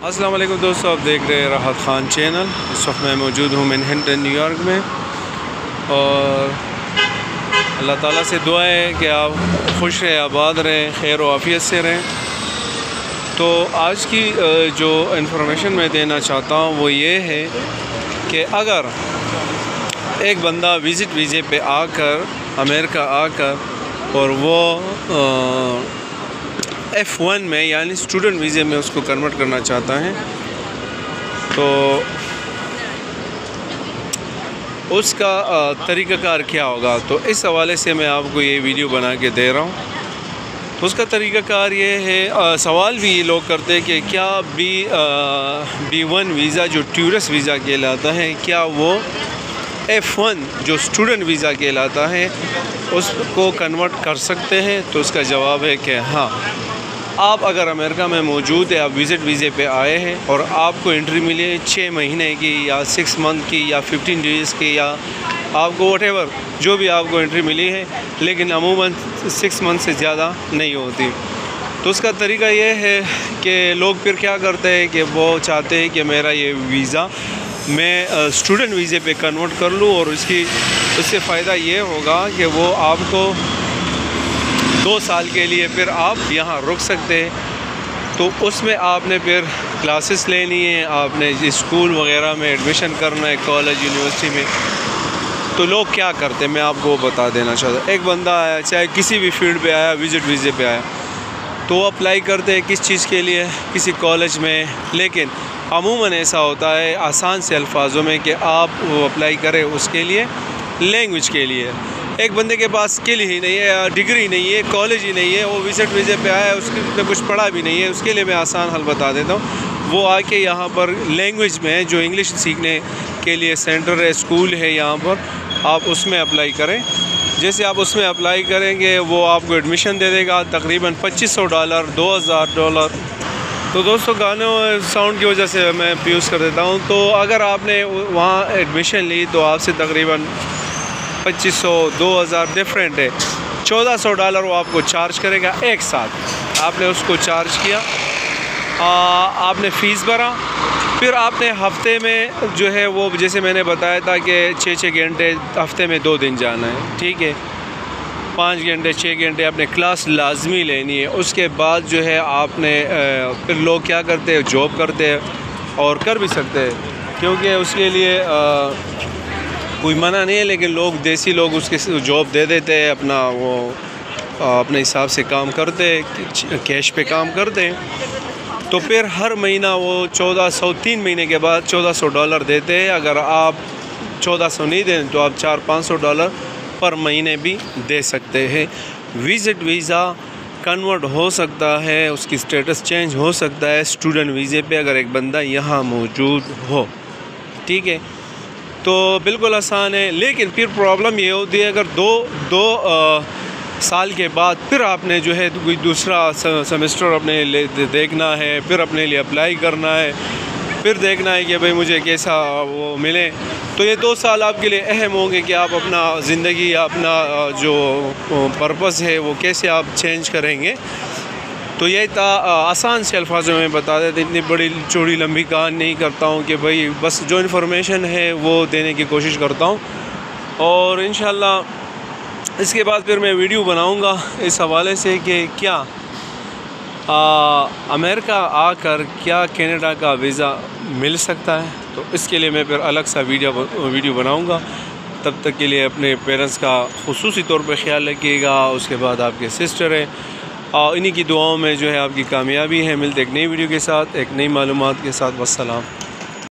अस्सलाम वालेकुम दोस्तों, आप देख रहे हैं राहत ख़ान चैनल। इस वक्त मैं मौजूद हूँ मैनहट्टन न्यूयॉर्क में और अल्लाह ताला से दुआ है कि आप खुश रहें, आबाद रहें, खैर व आफ़ियत से रहें। तो आज की जो इन्फॉर्मेशन मैं देना चाहता हूँ वो ये है कि अगर एक बंदा विज़िट वीज़े पे आकर अमेरिका आकर और वो F1 में यानी स्टूडेंट वीज़े में उसको कन्वर्ट करना चाहता है तो उसका तरीक़ाकार क्या होगा। तो इस हवाले से मैं आपको ये वीडियो बना के दे रहा हूँ। तो उसका तरीक़ाकार ये है, सवाल भी ये लोग करते हैं कि क्या B1 वीज़ा जो टूरिस्ट वीज़ा कहलाता है, क्या वो F1 जो स्टूडेंट वीज़ा कहलाता है उसको कन्वर्ट कर सकते हैं। तो उसका जवाब है कि हाँ, आप अगर अमेरिका में मौजूद है, आप विज़िट वीज़े पे आए हैं और आपको एंट्री मिली है 6 महीने की या 6 मंथ की या 15 डेज़ की या आपको व्हाटएवर जो भी आपको एंट्री मिली है, लेकिन अमूमन 6 मंथ से ज़्यादा नहीं होती। तो उसका तरीका ये है कि लोग फिर क्या करते हैं कि वो चाहते हैं कि मेरा ये वीज़ा मैं स्टूडेंट वीज़े पे कन्वर्ट कर लूँ और उससे फ़ायदा ये होगा कि वो आपको 2 साल के लिए फिर आप यहाँ रुक सकते हैं। तो उसमें आपने फिर क्लासेस लेनी है, आपने स्कूल वगैरह में एडमिशन करना है, कॉलेज यूनिवर्सिटी में। तो लोग क्या करते हैं मैं आपको बता देना चाहता हूँ। एक बंदा आया, चाहे किसी भी फील्ड पे आया, विज़िट वीज़े पे आया, तो वो अप्लाई करते हैं किस चीज़ के लिए, किसी कॉलेज में। लेकिन अमूमन ऐसा होता है आसान से अल्फाजों में कि आप वो अप्लाई करें उसके लिए लैंग्वेज के लिए। एक बंदे के पास स्किल ही नहीं है या डिग्री नहीं है, कॉलेज ही नहीं है, वो विज़िट वीज़े पे आया है, उसके कुछ पढ़ा भी नहीं है, उसके लिए मैं आसान हल बता देता हूँ। वो आके यहाँ पर लैंग्वेज में जो इंग्लिश सीखने के लिए सेंटर है, स्कूल है, यहाँ पर आप उसमें अप्लाई करें। जैसे आप उसमें अप्लाई करेंगे वो आपको एडमिशन दे देगा तकरीबन $2500 $2000। तो दोस्तों गानों साउंड की वजह से मैं यूज़ कर देता हूँ। तो अगर आपने वहाँ एडमिशन ली तो आपसे तकरीबन 2500 2000 डिफरेंट है, $1400 वो आपको चार्ज करेगा एक साथ। आपने उसको चार्ज किया, आपने फ़ीस भरा, फिर आपने हफ्ते में जो है वो जैसे मैंने बताया था कि 6 घंटे हफ्ते में 2 दिन जाना है, ठीक है। 5 घंटे 6 घंटे आपने क्लास लाजमी लेनी है। उसके बाद जो है आपने फिर लोग क्या करते हैं, जॉब करते हैं और कर भी सकते हैं, क्योंकि उसके लिए कोई मना नहीं है। लेकिन लोग देसी लोग उसके जॉब दे देते हैं, अपना वो अपने हिसाब से काम करते हैं, कैश पे काम करते हैं। तो फिर हर महीना वो 1400 3 महीने के बाद $1400 देते हैं। अगर आप 1400 नहीं दें तो आप $400-500 पर महीने भी दे सकते हैं। विज़िट वीज़ा कन्वर्ट हो सकता है, उसकी स्टेटस चेंज हो सकता है स्टूडेंट वीज़े पे अगर एक बंदा यहाँ मौजूद हो, ठीक है। तो बिल्कुल आसान है। लेकिन फिर प्रॉब्लम ये होती है अगर दो साल के बाद फिर आपने जो है कोई दूसरा सेमेस्टर अपने लिए देखना है, फिर अपने लिए अप्लाई करना है, फिर देखना है कि भाई मुझे कैसा वो मिले। तो ये 2 साल आपके लिए अहम होंगे कि आप अपना ज़िंदगी या अपना जो पर्पस है वो कैसे आप चेंज करेंगे। तो ये आसान से अल्फाजों में बता देते, इतनी बड़ी चौड़ी लंबी कहानी नहीं करता हूँ कि भाई बस जो इन्फॉर्मेशन है वो देने की कोशिश करता हूँ। और इंशाल्लाह इसके बाद फिर मैं वीडियो बनाऊँगा इस हवाले से कि क्या अमेरिका आकर क्या कनाडा का वीज़ा मिल सकता है। तो इसके लिए मैं फिर अलग सा वीडियो बनाऊँगा। तब तक के लिए अपने पेरेंट्स का खुसूसी तौर पर ख्याल रखिएगा। उसके बाद आपके सिस्टर है, इन्हीं की दुआओं में जो है आपकी कामयाबी है। मिलते एक नई वीडियो के साथ, एक नई मालूमात के साथ। वस्सलाम।